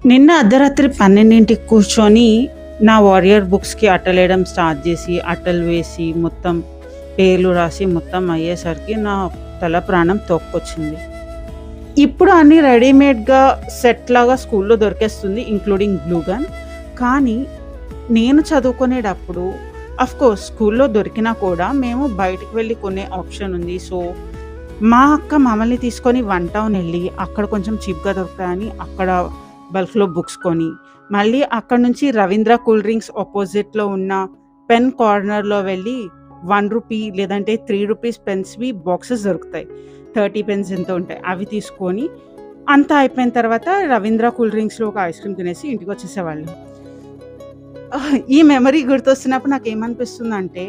నిన్న అర్ధరాత్రి 12కి కూర్చొని నా వారియర్ బుక్స్‌కి అట్టలేయడం స్టార్ట్ జేసి, అట్టలు వేసి, మొత్తం పేర్లు రాసి, మొత్తం అయ్యేసరికి నా తల ప్రాణం తోక్కొచ్చింది. ఇప్పుడు అన్నీ రెడీమేడ్‌గా సెట్‌లాగా స్కూల్‌లో దొరికేస్తుంది. Including glue gun. కానీ నేను చదువుకునేటప్పుడు ఆఫ్‌కోర్స్ స్కూల్‌లో దొరికినా కూడా మేము బయటికి వెళ్లి కొనే ఆప్షన్ ఉంది. సో, మా అక్క మమ్మల్ని తీసుకొని వన్ టౌన్ ఎళ్లి, అక్కడ కొంచెం చీప్‌గా దొరుకుతాయని అక్కడ బల్క్‌లో బుక్స్ కొని, మళ్ళీ అక్కడి నుంచి రవీంద్ర కూల్ డ్రింక్స్ అపోజిట్‌లో ఉన్న పెన్ కార్నర్‌లో వెళ్లి రూ. 1 లేదంటే రూ. 3 పెన్స్‌వి బాక్సెస్ దొరుకుతాయి. 30 పెన్స్ ఎంతో ఉంటాయి. అవి తీసుకొని అంతా అయిపోయిన తర్వాత రవీంద్ర కూల్ డ్రింక్స్‌లో ఒక ఐస్ క్రీమ్ తినేసి ఇంటికొచ్చేసేవాళ్ళం. ఈ మెమరీ గుర్తొస్తున్నప్పుడు నాకేమనిపిస్తుందంటే,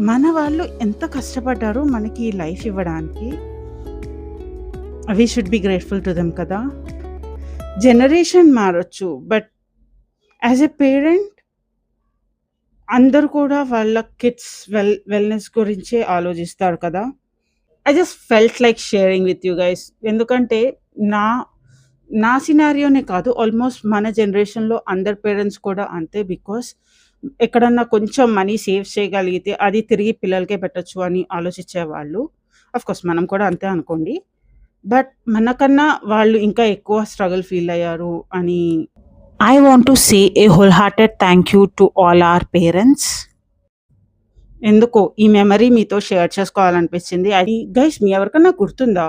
మన వాళ్ళు ఎంత కష్టపడ్డారో మనకి ఈ లైఫ్ ఇవ్వడానికి. We should be grateful to them కదా! జనరేషన్ మారొచ్చు. బట్ యాస్ ఎ పేరెంట్ అందరూ కూడా వాళ్ళ కిడ్స్ వెల్‌నెస్ గురించే ఆలోచిస్తారు కదా! I just felt like sharing with you guys. ఎందుకంటే నా నా సినారియోనే కాదు, ఆల్మోస్ట్ మన జనరేషన్‌లో అందరి పేరెంట్స్ కూడా అంతే. బికాస్ ఎక్కడన్నా కొంచెం మనీ సేవ్ చేయగలిగితే అది తిరిగి పిల్లలకే పెట్టొచ్చు అని ఆలోచించేవాళ్ళు. ఆఫ్‌కోర్స్ మనం కూడా అంతే అనుకోండి. బట్ మనకన్నా వాళ్ళు ఇంకా ఎక్కువ స్ట్రగుల్ ఫీల్ అయ్యారు అని I want to say A whole hearted thank you to all our parents. ఎందుకో ఈ మెమరీ మీతో షేర్ చేసుకోవాలనిపించింది. అది గైస్ మీ ఎవరికన్నా గుర్తుందా?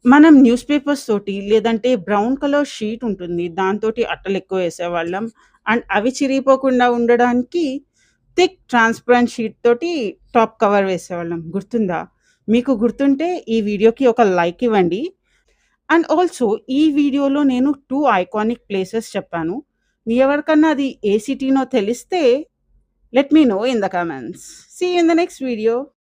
మనం న్యూస్ పేపర్స్ తోటి లేదంటే బ్రౌన్ కలర్ షీట్ ఉంటుంది. దాంతోటి అట్టలెక్కువ వేసేవాళ్ళం. అండ్ అవి చిరిగిపోకుండా ఉండడానికి థిక్ ట్రాన్స్‌పరెంట్ షీట్ తోటి టాప్ కవర్ వేసేవాళ్ళం. గుర్తుందా? మీకు గుర్తుంటే ఈ వీడియోకి ఒక లైక్ ఇవ్వండి. అండ్ ఆల్సో ఈ వీడియోలో నేను 2 ఐకానిక్ ప్లేసెస్ చెప్పాను. మీ ఎవరికన్నా అది ఏ సిటీనో తెలిస్తే let me know in the comments. See you in the next video.